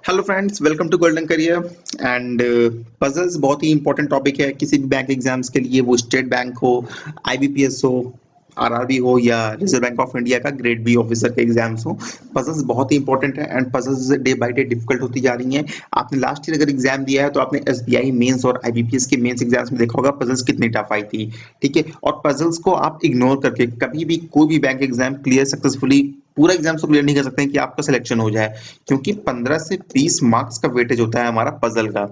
Hello friends, welcome to golden career and puzzles बहुत ही important topic है किसी भी बैंक एग्जाम्स के लिए। वो स्टेट बैंक हो, आईबीपीएस हो, आरआरबी हो या रिजर्व बैंक ऑफ इंडिया का ग्रेड बी ऑफिसर के एग्जाम्स हो। पजल्स बहुत ही इंपॉर्टेंट है and puzzles day by day difficult होती जा रही हैं। आपने लास्ट ईयर अगर एग्जाम दिया है तो आपने एसबीआई मेंस और आईबीपीएस के मेंस एग्जाम्स में देखा होगा पजल्स कितनी टफ आई थी। ठीक है, और पजल्स को आप इग्नोर करके कभी भी कोई भी बैंक एग्जाम क्लियर सक्सेसफुली पूरा एग्जाम तो क्लियर नहीं कर सकते हैं कि आपका सिलेक्शन हो जाए, क्योंकि 15 से 20 मार्क्स का वेटेज होता है हमारा पजल का।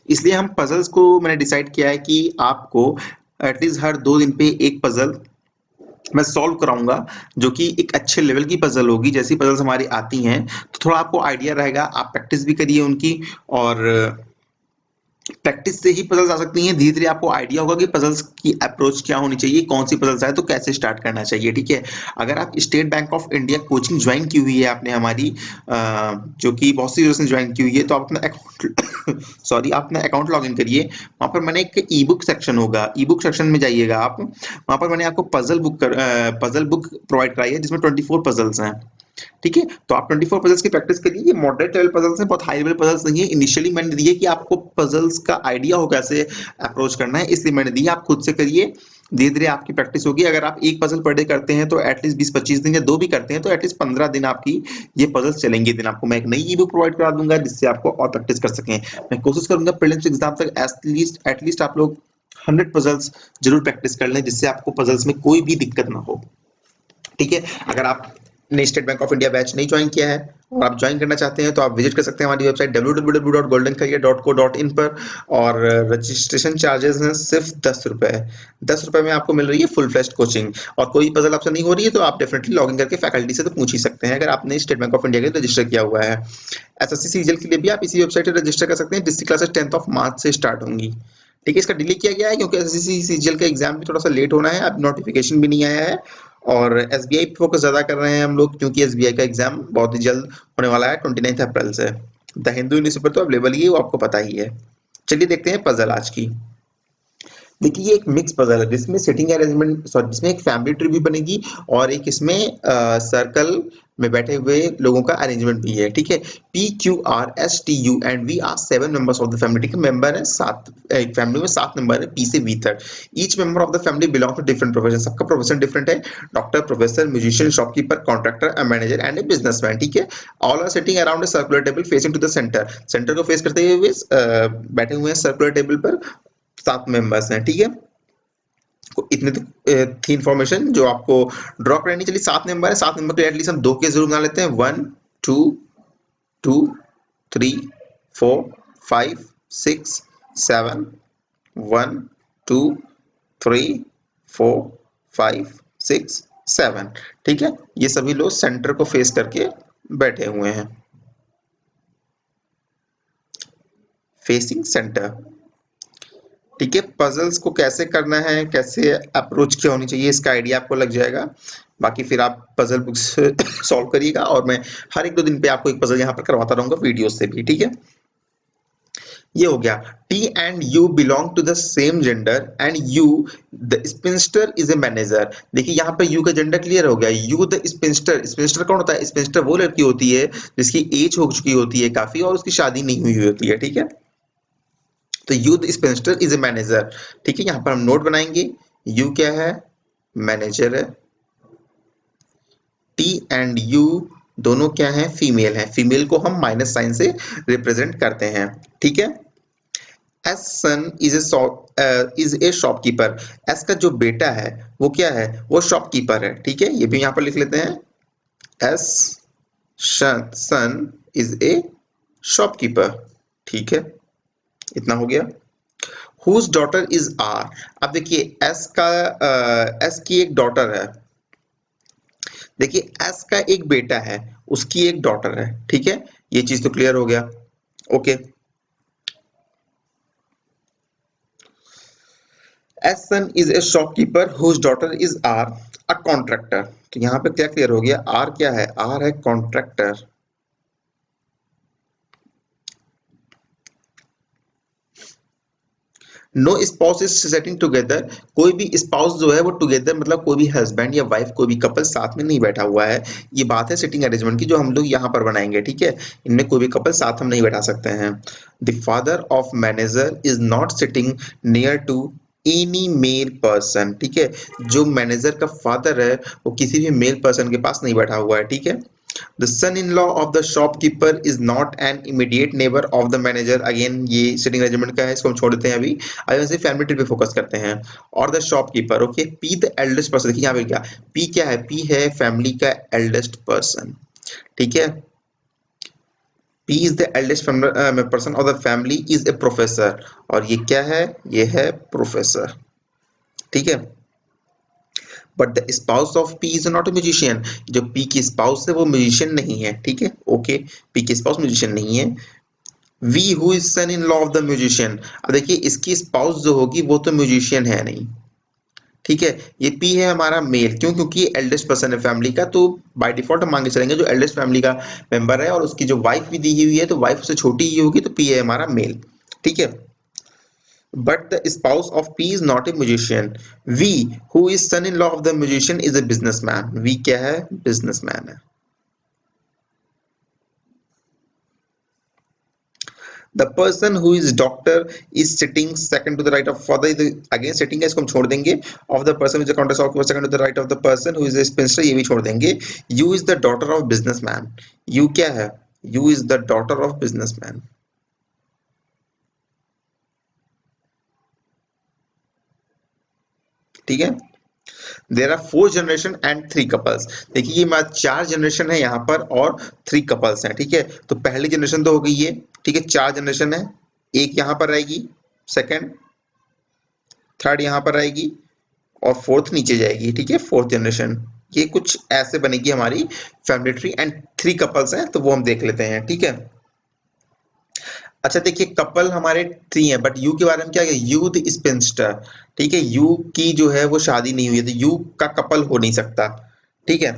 इसलिए हम पजल्स को मैंने डिसाइड किया है कि आपको एटलीस्ट हर 2 दिन पे एक पजल मैं सॉल्व कराऊंगा, जो कि एक अच्छे लेवल की पजल होगी। जैसी पजल्स हमारी आती हैं तो थोड़ा आपको आइडिया रहेगा, आप प्रैक्टिस भी करिए उनकी। और प्रैक्टिस से ही पजल्स आ सकती हैं। धीरे धीरे आपको आइडिया होगा कि पजल्स की अप्रोच क्या होनी चाहिए, कौन सी पजल्स आए तो कैसे स्टार्ट करना चाहिए। ठीक है, अगर आप state bank of India coaching join की हुई है आपने हमारी, जो कि बहुत सी यूजर्स ने ज्वाइन की हुई है, तो आप अपना अकाउंट सॉरी आप अपना अकाउंट लॉग इन करिए। वहां पर मैंने एक ई बुक सेक्शन होगा, ई बुक सेक्शन में जाइएगा आप। वहां पर मैंने आपको पजल बुक प्रोवाइड कराई है जिसमें 24 पजल्स हैं। ठीक है, तो आप 24 पजल्स की प्रैक्टिस करिए। ये मॉडरेट लेवल पजल्स हैं, बहुत हाई लेवल पजल्स नहीं है। इनिशियली मैंने दी है कि आपको पजल्स का आइडिया हो कैसे अप्रोच करना है, इसलिए मैंने दी है। आप खुद से करिए, धीरे धीरे आपकी प्रैक्टिस होगी। अगर आप एक पजल पर डे करते हैं तो एटलीस्ट 20-25 दिन, या दो भी करते हैं तो एटलीस्ट 15 दिन आपकी ये पजल्स चलेंगे। दिन आपको मैं एक नई ई बुक प्रोवाइड करा दूंगा जिससे आपको और प्रैक्टिस कर सकें। मैं कोशिश करूंगा प्रीलिम्स एग्जाम तक एटलीस्ट आप लोग 100 पजल्स जरूर प्रैक्टिस कर लें, जिससे आपको पजल्स में कोई भी दिक्कत ना हो। ठीक है, अगर आपने state bank of India batch नहीं ज्वाइन किया है और आप ज्वाइन करना चाहते हैं तो आप विजिट कर सकते हैं हमारी वेबसाइट www.goldencareer.co.in पर। और रजिस्ट्रेशन चार्जेस हैं सिर्फ 10 रुपए। 10 रुपए में आपको मिल रही है फुल फ्लेज्ड कोचिंग। और कोई पजल आपसे नहीं हो रही है तो आप डेफिनेटली लॉग इन करके फैकल्टी से तो पूछ ही सकते हैं, अगर आपने स्टेट बैंक ऑफ इंडिया के लिए रजिस्टर किया हुआ है। एसएससी सीजीएल के लिए भी आप इसी वेबसाइट पर रजिस्टर कर सकते हैं, जिसकी क्लासेस 10 मार्च से स्टार्ट होंगी। ठीक है, इसका डिले किया गया है क्योंकि एसएससी सीजीएल का एग्जाम भी थोड़ा सा लेट होना है, अब नोटिफिकेशन भी नहीं आया है। और एसबीआई पे फोकस ज्यादा कर रहे हैं हम लोग, क्योंकि एसबीआई का एग्जाम बहुत ही जल्द होने वाला है 29 अप्रैल से। द हिंदू न्यूज़पेपर तो अवेलेबल ही है, वो आपको पता ही है। चलिए देखते हैं पजल आज की। देखिए, ये एक मिक्स पजल है जिसमें सिटिंग अरेंजमेंट, सॉरी, जिसमें एक फैमिली ट्री भी बनेगी और एक इसमें सर्कल में बैठे हुए लोगों का अरेंजमेंट भी है। ठीक है, P Q R S T U and V are 7 members of the family. ठीक है, मेंबर है 7, एक फैमिली में 7 मेंबर है, पी से वी तक। Each member of the family belong to different profession. सबका प्रोफेशन डिफरेंट है। Doctor, professor, musician, shopkeeper, contractor, a manager and a businessman. ठीक है, all are sitting around a circular table facing to the centre. Centre को face करते हुए बैठे हुए हैं सर्कुलर टेबल पर 7 मेंबर्स हैं। ठीक है, इतने तो थी इन्फॉर्मेशन जो आपको ड्रॉ करनी। चलिए, 7 नंबर है, 7 नंबर को एटलीस्ट हम 2 के जरूर बना लेते हैं। 1 2 2 3 4 5 6 7 1 2 3 4 5 6 7। ठीक है, ये सभी लोग सेंटर को फेस करके बैठे हुए हैं, फेसिंग सेंटर। ठीक है, पजल्स को कैसे करना है, कैसे अप्रोच क्या होनी चाहिए, इसका आइडिया आपको लग जाएगा। बाकी फिर आप पजल बुक्स सॉल्व करिएगा और मैं हर एक 2 दिन पे आपको एक पजल यहाँ पर करवाता रहूंगा वीडियो से भी। ठीक है, ये हो गया। T and U belong to the same gender and U the spinster is a manager. देखिए, यहाँ पे यू का जेंडर क्लियर हो गया। यू द स्पिंस्टर, स्पिंस्टर कौन होता है? स्पिंस्टर वो लड़की होती है जिसकी एज हो चुकी होती है काफी और उसकी शादी नहीं हुई होती है। ठीक है, तो you the Spencer is a manager. ठीक है, यहाँ पर हम नोट बनाएंगे। यू क्या है? मैनेजर है। टी एंड यू दोनों क्या है? फीमेल है। फीमेल को हम माइनस साइन से रिप्रेजेंट करते हैं। ठीक है, S son is a shopkeeper. S का जो बेटा है वो क्या है? वो शॉपकीपर है। ठीक है, ये भी यहाँ पर लिख लेते हैं। S son is a shopkeeper. ठीक है, इतना हो गया। Whose daughter is R. अब देखिए, एस की एक डॉटर है। देखिए, एस का एक बेटा है, उसकी एक डॉटर है। ठीक है, ये चीज तो क्लियर हो गया। Okay, S son is a shopkeeper whose daughter is R a contractor. तो यहाँ पे क्या क्लियर हो गया? आर क्या है? आर है contractor. No spouse is sitting together, कोई भी स्पाउस जो है वो टुगेदर मतलब कोई भी हस्बैंड या वाइफ कोई भी कपल साथ में नहीं बैठा हुआ है। ये बात है सिटिंग अरेंजमेंट की जो हम लोग यहाँ पर बनाएंगे, ठीक है। इनमें कोई भी कपल साथ हम नहीं बैठा सकते हैं। The father of manager is not sitting near to any male person, ठीक है। जो मैनेजर का फादर है वो किसी भी मेल पर्सन के पास नहीं बैठा हुआ है, ठीक है। The son-in-law of the shopkeeper is not an immediate neighbor of the manager. Again ये sitting arrangement का है, इसको हम छोड़ देते हैं अभी। अभी वैसे फैमिली ट्री पे फोकस करते हैं। और the shopkeeper, okay. P the eldest person, देखिए यहाँ पे क्या पी क्या है, पी है फैमिली का एल्डेस्ट पर्सन, ठीक है। P is the eldest person of the family, is a professor, और ये क्या है, ये है प्रोफेसर, ठीक है। But the spouse of P is not a musician, जो पी की स्पाउस है वो म्यूजिशियन नहीं है, ठीक है, ओके। पी की स्पाउस म्यूजिशियन नहीं है। V who is son in law of the musician, अब देखिए इसकी स्पाउस जो होगी वो तो म्यूजिशियन है नहीं, ठीक है। ये पी है हमारा मेल, क्यों, क्योंकि ये एल्डेस्ट पर्सन है फैमिली का, तो बाय डिफॉल्ट हम मांगे चलेंगे जो एल्डेस्ट फैमिली का मेंबर है और उसकी जो वाइफ भी दी हुई है तो वाइफ उससे छोटी ही होगी, तो पी है हमारा मेल, ठीक है। But the spouse of P is not a musician. V, who is son-in-law of the musician, is a businessman. V क्या है, businessman है। The person who is doctor is sitting second to the right of father is again sitting है, इसको हम छोड़ देंगे। Of the person who is a counter shopkeeper second to the right of the person who is a spinster, ये भी छोड़ देंगे। You is the daughter of businessman. You क्या है, You is the daughter of businessman, ठीक है। There are 4 generation and 3 couples, देखिए ये मैं 4 जनरेशन है यहाँ पर और 3 कपल्स हैं, ठीक है। तो पहली जनरेशन तो हो गई है, ठीक है, 4 जनरेशन है, एक यहाँ पर रहेगी, सेकंड थर्ड यहाँ पर रहेगी और फोर्थ नीचे जाएगी, ठीक है, फोर्थ जनरेशन। ये कुछ ऐसे बनेगी हमारी फैमिली ट्री एंड 3 कपल्स हैं तो वो हम देख लेते हैं, ठीक है। अच्छा देखिए कपल हमारे 3 है बट यू के बारे में क्या है, यू द स्पिंस्टर, ठीक है। यू की जो है वो शादी नहीं हुई है तो यू का कपल हो नहीं सकता, ठीक है।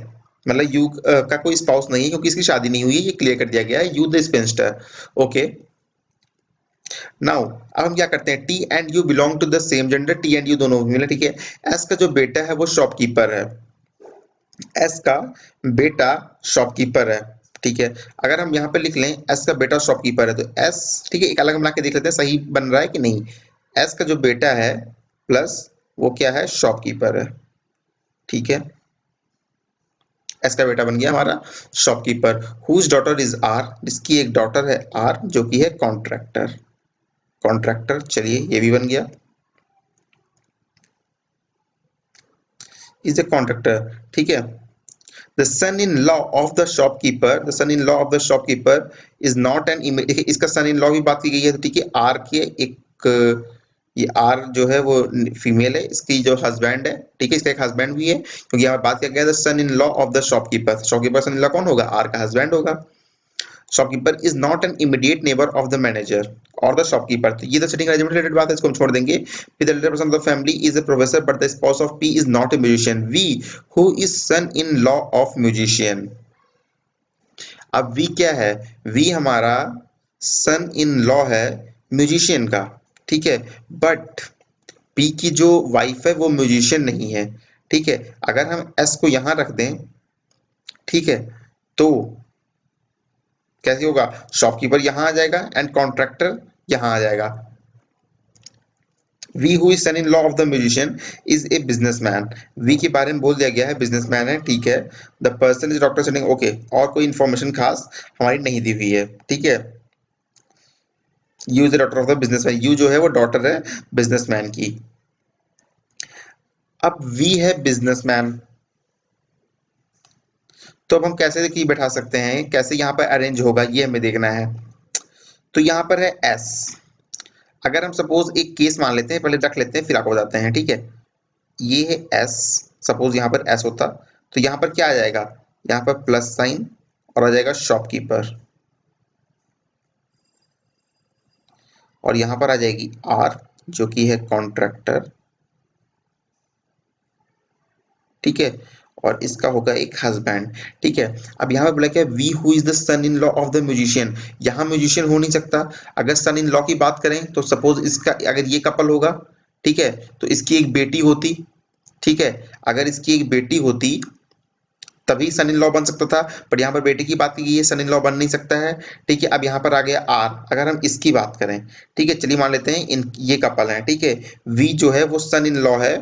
मतलब यू का कोई स्पाउस नहीं है क्योंकि इसकी शादी नहीं हुई है, ये क्लियर कर दिया गया है, U the spinster, okay. Now अब हम क्या करते हैं, T and U belong to the same gender, T and U दोनों मिले, ठीक है। एस का जो बेटा है वो शॉपकीपर है, एस का बेटा शॉपकीपर है, ठीक है। अगर हम यहाँ पे लिख लें एस का बेटा शॉपकीपर है तो एस, ठीक है, एक अलग बना के देख लेते हैं सही बन रहा है कि नहीं। एस का जो बेटा है प्लस वो क्या है, शॉपकीपर है, ठीक है। एस का बेटा बन गया हमारा shopkeeper. Whose daughter is R, जिसकी एक डॉटर है आर जो कि है कॉन्ट्रैक्टर, कॉन्ट्रैक्टर, चलिए ये भी बन गया, इज ए कॉन्ट्रैक्टर, ठीक है। The son-in-law of the shopkeeper, the son-in-law of the shopkeeper is not an image, देखिए इसका son-in-law भी बात की गई है तो ठीक है। आर के एक ये आर जो है वो फीमेल है, इसकी जो हस्बैंड है, ठीक है, इसका एक हस्बैंड भी है क्योंकि यहाँ बात किया गया है son in law of the shopkeeper, shopkeeper son in law कौन होगा, आर का हस्बैंड होगा। Shopkeeper is not an immediate neighbour of the manager और द शॉपकीपर, तो ये तो सिटिंग अरेंजमेंट रिलेटेड बात है, इसको हम छोड़ देंगे। P, the elder person of the family is a professor but the spouse of P is not a musician. V, who is son in law of musician, अब V क्या है, V हमारा सन इन लॉ है musician का, ठीक है। But P की जो वाइफ है वो म्यूजिशियन नहीं है, ठीक है। अगर हम S को यहाँ रख दें, ठीक है, तो कैसे होगा, शॉपकीपर यहाँ आ जाएगा एंड कॉन्ट्रैक्टर यहाँ आ जाएगा। V who is son in law of the musician is a businessman, V के बारे में बोल दिया गया है बिजनेसमैन है, ठीक है। The person is doctor sitting, okay, और कोई इन्फॉर्मेशन खास हमारी नहीं दी हुई है, ठीक है। You is the daughter of the businessman, you जो है वो डॉटर है बिजनेसमैन की। अब वी है बिजनेसमैन, तो अब हम कैसे की बैठा सकते हैं, कैसे यहाँ पर अरेंज होगा ये हमें देखना है। तो यहाँ पर है एस, अगर हम सपोज एक केस मान लेते हैं, पहले रख लेते हैं फिर आपको बताते हैं, ठीक है। ये है एस, सपोज यहाँ पर एस होता तो यहाँ पर क्या आ जाएगा, यहाँ पर प्लस साइन और आ जाएगा शॉपकीपर, और यहाँ पर आ जाएगी आर जो कि है कॉन्ट्रैक्टर, ठीक है। और इसका होगा एक हस्बैंड। ठीक है, अब यहाँ पे बोला क्या, V who is the son in law of the musician. यहाँ म्यूजिशियन हो नहीं सकता। अगर सन इन लॉ की बात करें तो सपोज इसका अगर ये कपल होगा, ठीक है, तो इसकी एक बेटी होती। ठीक है, अगर इसकी एक बेटी होती तभी सन इन लॉ बन सकता था, बट यहाँ पर बेटे की बात की गई है, सन इन लॉ बन नहीं सकता है। ठीक है, अब यहाँ पर आ गया आर, अगर हम इसकी बात करें, ठीक है, चलिए मान लेते हैं इन ये कपल है। ठीक है, वी जो है वो सन इन लॉ है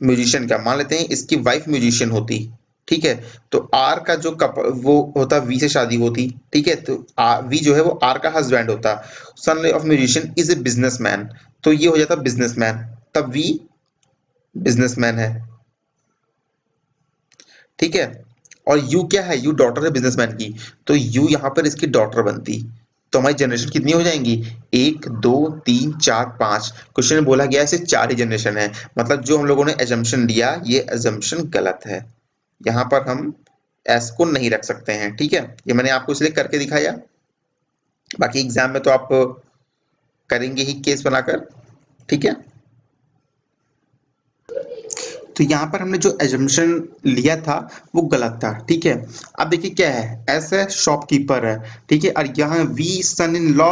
म्यूजिशियन का, मान लेते हैं इसकी वाइफ म्यूजिशियन होती। ठीक है, तो आर का जो कपल वो होता वी से शादी होती। ठीक है, तो वी जो है वो आर का हस्बैंड होता। Son of musician is a businessman, तो ये हो जाता बिजनेसमैन, तब वी बिजनेसमैन है। ठीक है, और यू क्या है, यू डॉटर है बिजनेसमैन की, तो यू यहाँ पर इसकी डॉटर बनती। तो हमारी जनरेशन कितनी हो जाएंगी, 1 2 3 4 5। क्वेश्चन में बोला गया है सिर्फ 4 ही जनरेशन है, मतलब जो हम लोगों ने एजम्पशन लिया ये एजम्पशन गलत है। यहाँ पर हम एस को नहीं रख सकते हैं। ठीक है, ये मैंने आपको इसलिए करके दिखाया, बाकी एग्जाम में तो आप करेंगे ही केस बनाकर। ठीक है, तो यहाँ पर हमने जो एजम्पशन लिया था वो गलत था। ठीक है, अब देखिए क्या है, एस है शॉपकीपर है। ठीक है, और यहाँ वी सन इन लॉ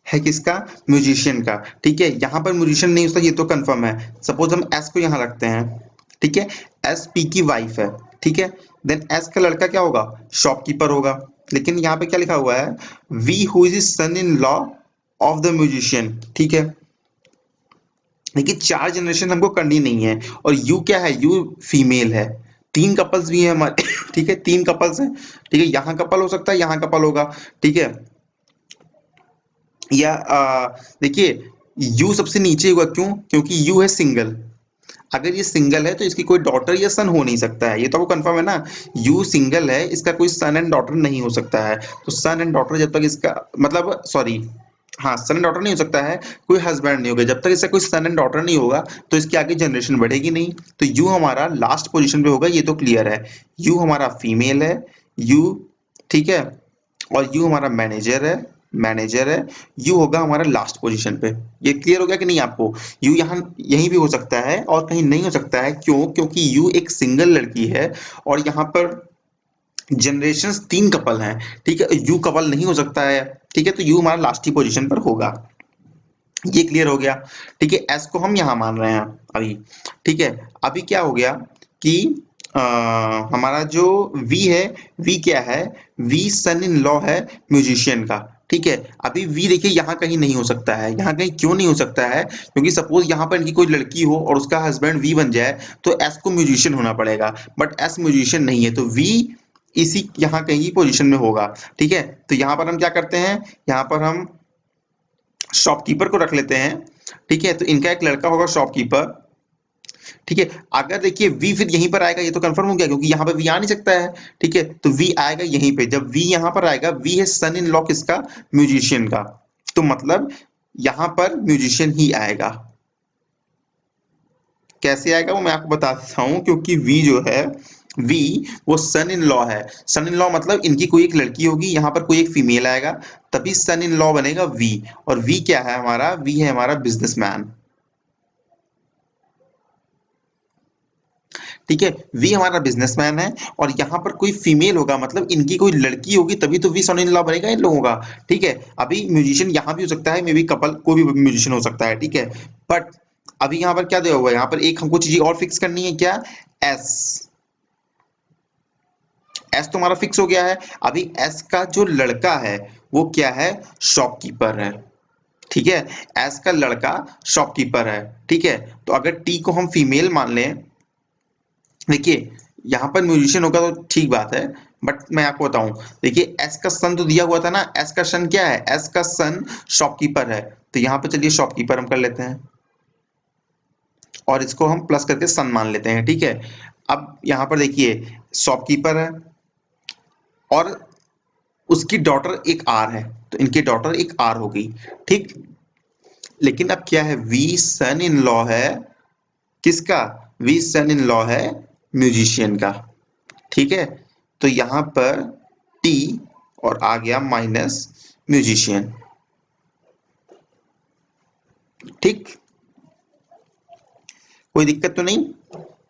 है किसका, म्यूजिशियन का। ठीक है, यहाँ पर म्यूजिशियन नहीं होता ये तो कंफर्म है। सपोज हम एस को यहाँ रखते हैं। ठीक है, एस पी की वाइफ है। ठीक है, देन एस का लड़का क्या होगा, शॉपकीपर होगा। लेकिन यहाँ पे क्या लिखा हुआ है, V who is son in law of the musician. ठीक है, देखिए 4 जनरेशन हमको करनी नहीं है, और यू क्या है, यू फीमेल है। 3 कपल्स भी हैं हमारे ठीक है, 3 कपल्स हैं। ठीक है, यहाँ कपल हो सकता है, यहाँ कपल होगा। ठीक है, या देखिए यू सबसे नीचे होगा, क्यों, क्योंकि यू है सिंगल। अगर ये सिंगल है तो इसकी कोई डॉटर या सन हो नहीं सकता है, ये तो आपको कंफर्म है ना। यू सिंगल है, इसका कोई सन एंड डॉटर नहीं हो सकता है। तो सन एंड डॉटर जब तक इसका मतलब सॉरी, हाँ सन एंड डॉटर नहीं हो सकता है, कोई हस्बैंड नहीं होगा। जब तक इसका कोई सन एंड डॉटर नहीं होगा तो इसकी आगे जनरेशन बढ़ेगी नहीं। तो यू हमारा लास्ट पोजीशन पे होगा, ये तो क्लियर है। यू हमारा फीमेल है, यू। ठीक है, और यू हमारा मैनेजर है। यू होगा हमारा लास्ट पोजीशन पे। ये क्लियर हो गया कि नहीं आपको। यू यहाँ यहीं भी हो सकता है और कहीं नहीं हो सकता है, क्यों, क्योंकि यू एक सिंगल लड़की है और यहाँ पर जनरेशन 3 कपल हैं। ठीक है, यू कपल नहीं हो सकता है। ठीक है, तो यू हमारा लास्ट ही पोजीशन पर होगा। ये क्लियर हो गया। ठीक है, एस को हम यहाँ मान रहे हैं अभी। ठीक है, अभी क्या हो गया कि आ, हमारा जो वी है, वी क्या है, वी सन इन लॉ है म्यूजिशियन का। ठीक है, अभी वी देखिए यहाँ कहीं नहीं हो सकता है। यहाँ कहीं क्यों नहीं हो सकता है, क्योंकि सपोज यहाँ पर इनकी कोई लड़की हो और उसका हस्बैंड वी बन जाए तो एस को म्यूजिशियन होना पड़ेगा, बट एस म्यूजिशियन नहीं है, तो वी इसी यहाँ कहीं की पोजीशन में होगा। ठीक है, तो यहाँ पर हम क्या करते हैं, यहाँ पर हम शॉपकीपर को रख लेते हैं। ठीक है, तो इनका एक लड़का होगा शॉपकीपर। ठीक है, अगर देखिए वी फिर यहीं पर आएगा, ये तो कंफर्म हो गया क्योंकि यहाँ पे वी आ नहीं सकता है। ठीक है, तो वी आएगा यहीं पे, जब वी यहाँ पर आएगा, वी है सन इन लॉ किसका, म्यूजिशियन का। तो मतलब यहाँ पर म्यूजिशियन ही आएगा। कैसे आएगा वो मैं आपको बता देता हूँ, क्योंकि वी जो है, वी वो सन इन लॉ है। सन इन लॉ मतलब इनकी कोई एक लड़की होगी, यहाँ पर कोई एक फीमेल आएगा, तभी सन इन लॉ बनेगा वी। और वी क्या है हमारा, वी है हमारा बिजनेसमैन। ठीक है, वी हमारा बिजनेसमैन है, और यहाँ पर कोई फीमेल होगा मतलब इनकी कोई लड़की होगी, तभी तो वी सन इन लॉ बनेगा इन लोगों का। ठीक है, अभी म्यूजिशियन यहाँ भी हो सकता है, मे बी कपल कोई भी म्यूजिशियन हो सकता है। ठीक है, बट अभी यहाँ पर क्या दिया हुआ है, यहाँ पर एक हमको चीज और फिक्स करनी है, क्या, एस। एस तो हमारा फिक्स हो गया है। अभी एस का जो लड़का है वो क्या है, शॉपकीपर है। ठीक है, एस का लड़का शॉपकीपर है। ठीक है, तो अगर टी को हम फीमेल मान लें, देखिए यहाँ पर म्यूजिशियन होगा तो ठीक बात है, बट मैं आपको बताऊं, देखिए एस का सन तो दिया हुआ था ना, एस का सन क्या है, एस का सन शॉपकीपर है। तो यहाँ पे चलिए शॉपकीपर हम कर लेते हैं और इसको हम प्लस करके सन मान लेते हैं। ठीक है, अब यहाँ पर देखिए शॉपकीपर है और उसकी डॉटर एक आर है, तो इनकी डॉटर एक आर हो गई। ठीक, लेकिन अब क्या है, वी सन इन लॉ है किसका, वी सन इन लॉ है म्यूजिशियन का। ठीक है, तो यहाँ पर टी और आ गया माइनस म्यूजिशियन। ठीक, कोई दिक्कत तो नहीं,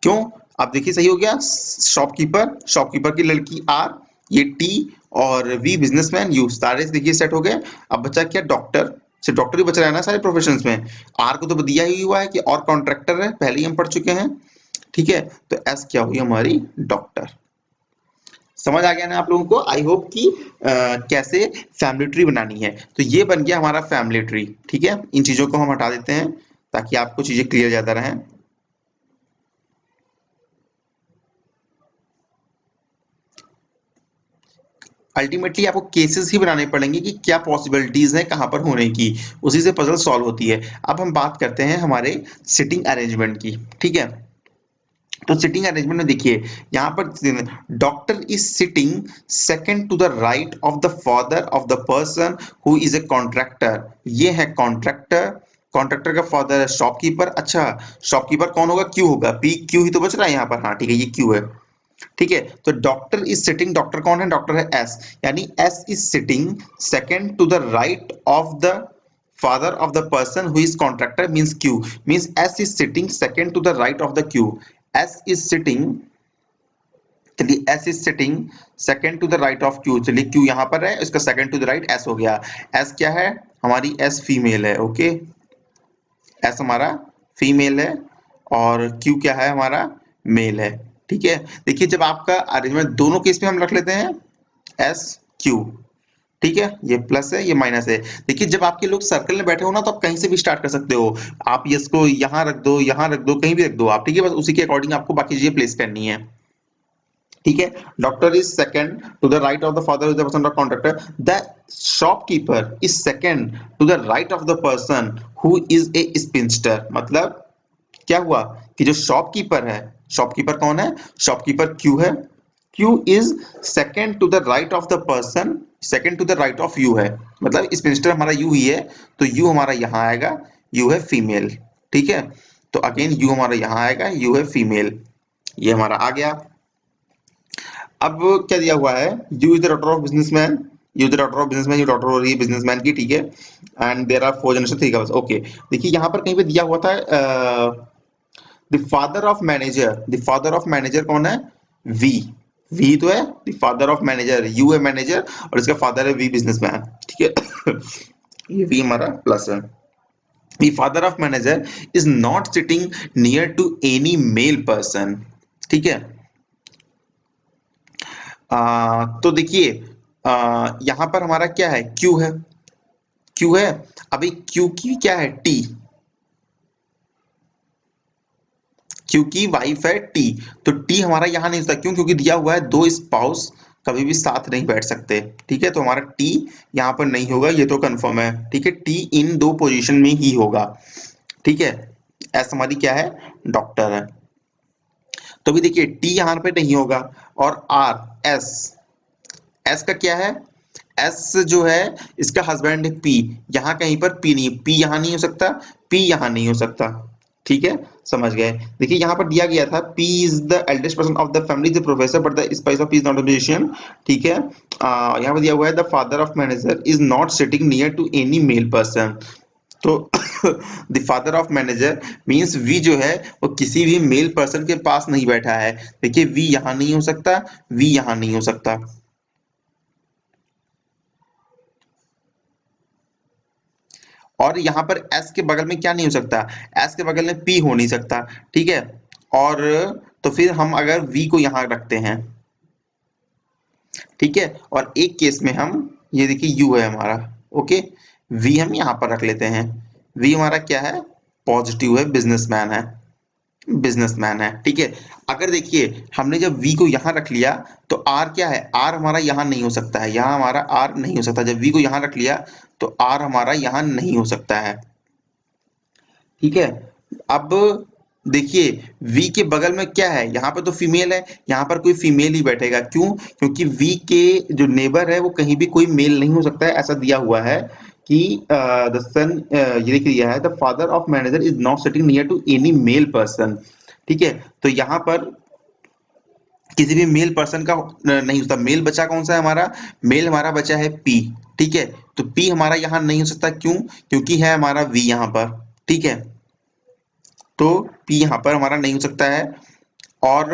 क्यों, अब देखिए सही हो गया, शॉपकीपर, शॉपकीपर की लड़की आर, ये टी, और वी बिजनेसमैन यू, सारे देखिए सेट हो गए। अब बचा क्या, डॉक्टर, सिर्फ डॉक्टर ही बच रहा है ना सारे प्रोफेशंस में। आर को तो दिया ही हुआ है कि और कॉन्ट्रैक्टर है, पहले ही हम पढ़ चुके हैं, ठीक है। तो एस क्या हुई हमारी, डॉक्टर। समझ आ गया ना आप लोगों को, आई होप कि कैसे फैमिली ट्री बनानी है। तो ये बन गया हमारा फैमिली ट्री, ठीक है। इन चीजों को हम हटा देते हैं ताकि आपको चीजें क्लियर ज्यादा रहें। अल्टीमेटली आपको केसेस ही बनाने पड़ेंगे कि क्या पॉसिबिलिटीज हैं कहां पर होने की, उसी से पजल सॉल्व होती है। अब हम बात करते हैं हमारे सिटिंग अरेंजमेंट की, ठीक है। तो सिटिंग अरेंजमेंट में देखिए यहाँ पर doctor is sitting second to the right of the father of the person who is a contractor. ये है कॉन्ट्रैक्टर, कॉन्ट्रैक्टर का फादर है शॉपकीपर। अच्छा, शॉपकीपर कौन होगा, क्यू होगा, पी क्यू ही तो बच रहा है यहाँ पर, हाँ ठीक है, ये क्यू है, ठीक है। तो डॉक्टर इज सिटिंग, डॉक्टर कौन है, डॉक्टर है एस, यानी S is sitting second to the right of the father of the person who is contractor means q, means s is sitting second to the right of the q, s is sitting, चलिए s is sitting second to the right of q, चलिए q यहाँ पर है, इसका second to the right s हो गया। s क्या है, हमारी s फीमेल है, ओके, s हमारा फीमेल है और q क्या है, हमारा मेल है, ठीक है। देखिए जब आपका अरेंजमेंट दोनों केस में हम रख लेते हैं s q, ठीक है, ये प्लस है ये माइनस है। देखिए जब आपके लोग सर्कल में बैठे हो ना, तो आप कहीं से भी स्टार्ट कर सकते हो, आप यस को यहाँ रख दो, यहाँ रख दो, कहीं भी रख दो आप, ठीक है, बस उसी के अकॉर्डिंग आपको बाकी चीजें प्लेस करनी है, ठीक है। Doctor is second to the right of the father is the person of contractor, the shopkeeper is second to the right of the person who is a spinster. मतलब क्या हुआ कि जो शॉपकीपर है, शॉपकीपर कौन है, शॉपकीपर क्यू है, Q is second to the right of the person, second to the right of U है, मतलब स्पिंस्टर हमारा U ही है, तो U हमारा यहाँ आएगा, U है फीमेल, ठीक है। तो अगेन U हमारा यहाँ आएगा, U है फीमेल, ये हमारा आ गया। अब क्या दिया हुआ है, U is the daughter of businessman, U is the daughter of businessman, ये daughter हो रही है बिजनेसमैन की, ठीक है। एंड देयर आर 4 जनरेशन, ठीक है बस, ओके। देखिए यहाँ पर कहीं पे दिया हुआ था the father of manager, the father of manager कौन है, V, वी तो है, the father of manager, you है मैनेजर और इसका फादर है वी बिजनेसमैन, ठीक है। ये वी हमारा प्लस है। The father of manager is not sitting near to any male person, ठीक है। तो देखिए यहां पर हमारा क्या है, क्यू है, क्यू है। अभी क्यू की क्या है, टी, क्योंकि वाइफ है टी, तो टी हमारा यहाँ नहीं होता, क्यों, क्योंकि दिया हुआ है दो स्पाउस कभी भी साथ नहीं बैठ सकते, ठीक है। तो हमारा टी यहाँ पर नहीं होगा, ये तो कंफर्म है, ठीक है। टी इन दो पोजीशन में ही होगा, ठीक है। एस हमारी क्या है, डॉक्टर है, तो भी देखिए टी यहाँ पे नहीं होगा। और आर एस, एस का क्या है, एस जो है इसका हस्बैंड है पी, यहाँ कहीं पर पी नहीं, पी यहाँ नहीं हो सकता, पी यहाँ नहीं हो सकता, ठीक है, समझ गए। देखिए यहाँ पर दिया गया था P is the eldest person of the family, the professor, but the spouse of P is not a musician, ठीक है। यहाँ पर दिया हुआ है the father of manager is not sitting near to any male person, तो the father of manager means V जो है वो किसी भी मेल पर्सन के पास नहीं बैठा है। देखिए वी यहाँ नहीं हो सकता, वी यहाँ नहीं हो सकता, और यहाँ पर S के बगल में क्या नहीं हो सकता, S के बगल में P हो नहीं सकता, ठीक है। और तो फिर हम अगर V को यहाँ रखते हैं, ठीक है, और एक केस में हम ये देखिए U है हमारा, ओके, V हम यहाँ पर रख लेते हैं, V हमारा क्या है, पॉजिटिव है, बिजनेसमैन है, बिजनेसमैन है, ठीक है। अगर देखिए हमने जब V को यहाँ रख लिया तो R क्या है, R हमारा यहाँ नहीं हो सकता है, यहाँ हमारा R नहीं हो सकता, जब V को यहाँ रख लिया तो R हमारा यहाँ नहीं हो सकता है, ठीक है। अब देखिए V के बगल में क्या है, यहाँ पर तो फीमेल है, यहाँ पर कोई फीमेल ही बैठेगा, क्यों, क्योंकि V के जो नेबर है वो कहीं भी कोई मेल नहीं हो सकता है, ऐसा दिया हुआ है कि द सन, ये लिख दिया है the father of manager is not sitting near to any male person, ठीक है। तो यहाँ पर किसी भी मेल पर्सन का नहीं होता, मेल बचा कौन सा है हमारा, मेल हमारा बचा है P, ठीक है। तो P हमारा यहाँ नहीं हो सकता, क्यों, क्योंकि है हमारा V यहाँ पर, ठीक है। तो P यहाँ पर हमारा नहीं हो सकता है। और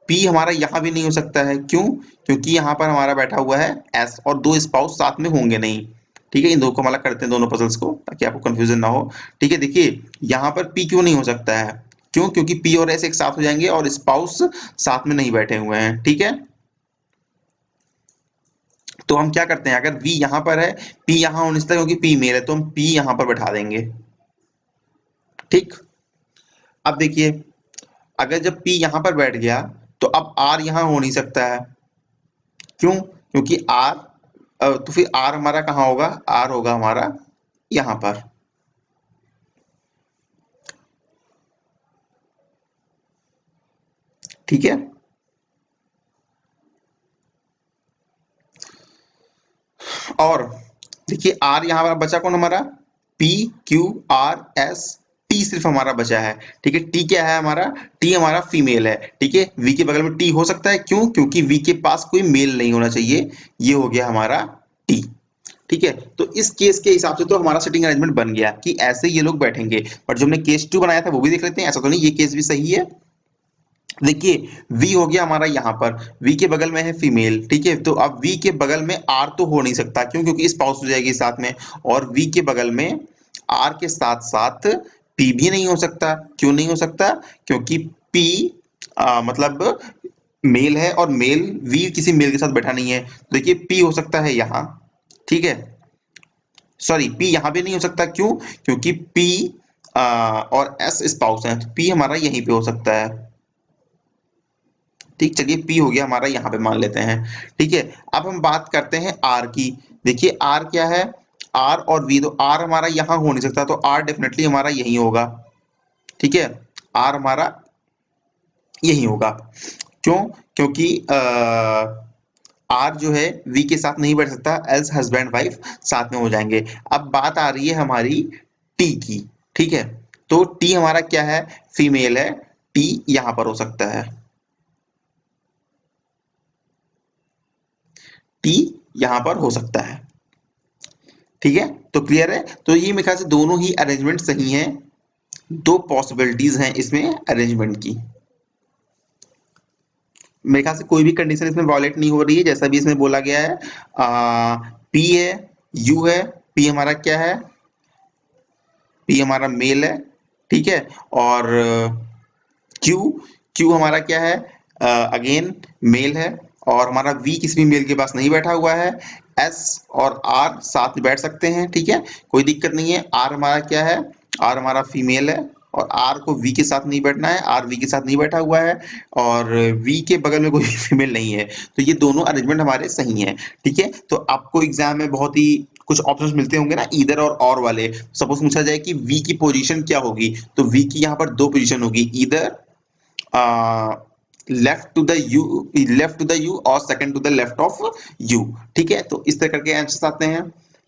P हमारा यहाँ भी नहीं हो सकता है। क्यों? क्योंकि यहाँ पर हमारा बैठा हुआ है S और दो स्पाउस साथ में होंगे नहीं। ठीक है, इन दो को हमारा करते हैं दोनों पजल्स को ताकि आपको कंफ्यूजन ना हो। ठीक है, देखिए यहाँ पर P क्यों नहीं हो सकता है? क्यों? क्योंकि P और S एक साथ हो जाएंगे और स्पाउस साथ में नहीं बैठे हुए हैं। ठीक है, तो हम क्या करते हैं, अगर V यहाँ पर है, P यहाँ होने से, क्योंकि P मेल है तो हम P यहाँ पर बैठा देंगे। ठीक, अब देखिए अगर जब P यहाँ पर बैठ गया तो अब R यहाँ हो नहीं सकता है। क्यों? क्योंकि R तो फिर R हमारा कहाँ होगा? R होगा हमारा यहाँ पर। ठीक है, और देखिए R यहाँ पर बचा कौन हमारा? P Q R S T सिर्फ हमारा बचा है। ठीक है, T क्या है हमारा? T हमारा फीमेल है। ठीक है, V के बगल में T हो सकता है। क्यों? क्योंकि V के पास कोई मेल नहीं होना चाहिए। ये हो गया हमारा T। ठीक है, तो इस केस के हिसाब से तो हमारा सिटिंग अरेंजमेंट बन गया कि ऐसे ये लोग बैठेंगे। बट जो हमने केस 2 बनाया था वो भी देख लेते हैं। ऐसा तो नहीं, ये केस भी सही है। देखिए V हो गया हमारा यहाँ पर, V के बगल में है फीमेल। ठीक है, तो अब V के बगल में R तो हो नहीं सकता। क्यों? क्योंकि स्पाउस हो जाएगी साथ में। और V के बगल में R के साथ साथ P भी नहीं हो सकता। क्यों नहीं हो सकता? क्योंकि P मतलब मेल है और मेल V किसी मेल के साथ बैठा नहीं है। तो देखिए P हो सकता है यहाँ। ठीक है, सॉरी P यहाँ भी नहीं हो सकता। क्यों? क्योंकि P और S स्पाउस है, तो P हमारा यहीं पे हो सकता है। ठीक, चलिए P हो गया हमारा, यहाँ पे मान लेते हैं। ठीक है, अब हम बात करते हैं R की। देखिए R क्या है? R और V, तो R हमारा यहाँ हो नहीं सकता, तो R डेफिनेटली हमारा यहीं होगा। ठीक है, R हमारा यहीं होगा। क्यों? क्योंकि R जो है V के साथ नहीं बैठ सकता, एल्स हस्बैंड वाइफ साथ में हो जाएंगे। अब बात आ रही है हमारी T की। ठीक है, तो T हमारा क्या है? फीमेल है। T यहाँ पर हो सकता है। T यहाँ पर हो सकता है। ठीक है, तो क्लियर है। तो ये मेरे ख्याल से दोनों ही अरेंजमेंट सही हैं। दो पॉसिबिलिटीज हैं इसमें अरेंजमेंट की। मेरे ख्याल से कोई भी कंडीशन इसमें वायलेट नहीं हो रही है, जैसा भी इसमें बोला गया है। P है, U है। P हमारा क्या है? P हमारा मेल है। ठीक है, और Q, Q हमारा क्या है? अगेन मेल है। और हमारा V किसी भी मेल के पास नहीं बैठा हुआ है। S और R साथ में बैठ सकते हैं। ठीक है, कोई दिक्कत नहीं है। R हमारा क्या है? R हमारा फीमेल है और R को V के साथ नहीं बैठना है। R V के साथ नहीं बैठा हुआ है और V के बगल में कोई फीमेल नहीं है। तो ये दोनों अरेंजमेंट हमारे सही हैं। ठीक है, तो आपको एग्जाम में बहुत ही कुछ ऑप्शंस मिलते होंगे ना, ईदर और वाले। सपोज पूछा जाए कि V की पोजीशन क्या होगी, तो V की यहाँ पर दो पोजीशन होगी, either left to the U और second to the left of U. ठीक है, तो इस तरह करके आंसर्स आते हैं।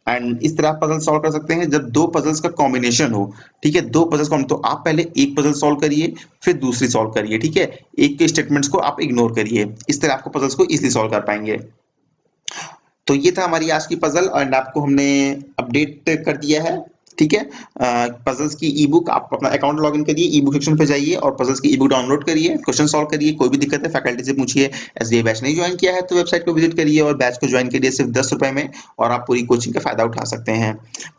एंड इस तरह आप पजल सॉल्व कर सकते हैं जब दो पजल्स का कॉम्बिनेशन हो। ठीक है, दो पजल्स तो आप पहले एक पजल सॉल्व करिए, फिर दूसरी सॉल्व करिए। ठीक है, एक के स्टेटमेंट्स को आप इग्नोर करिए, इस तरह आपको पजल्स को इजीली सॉल्व कर पाएंगे। तो ये था हमारी आज की पजल एंड आपको हमने अपडेट कर दिया है। ठीक है, पजल्स की ई बुक आप अपना अकाउंट लॉगिन करिए, ई बुक सेक्शन पे जाइए और पजल्स की ई बुक डाउनलोड करिए, क्वेश्चन सॉल्व करिए। कोई भी दिक्कत है फैकल्टी से पूछिए। एसबीआई बैच नहीं ज्वाइन किया है तो वेबसाइट को विजिट करिए और बैच को ज्वाइन करिए सिर्फ 10 रुपए में, और आप पूरी कोचिंग का फायदा उठा सकते हैं।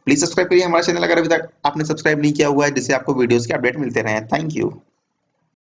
प्लीज सब्सक्राइब करिए हमारा चैनल अगर अभी तक आपने सब्सक्राइब नहीं किया हुआ है, जिससे आपको वीडियोस के अपडेट मिलते रहे। Thank you.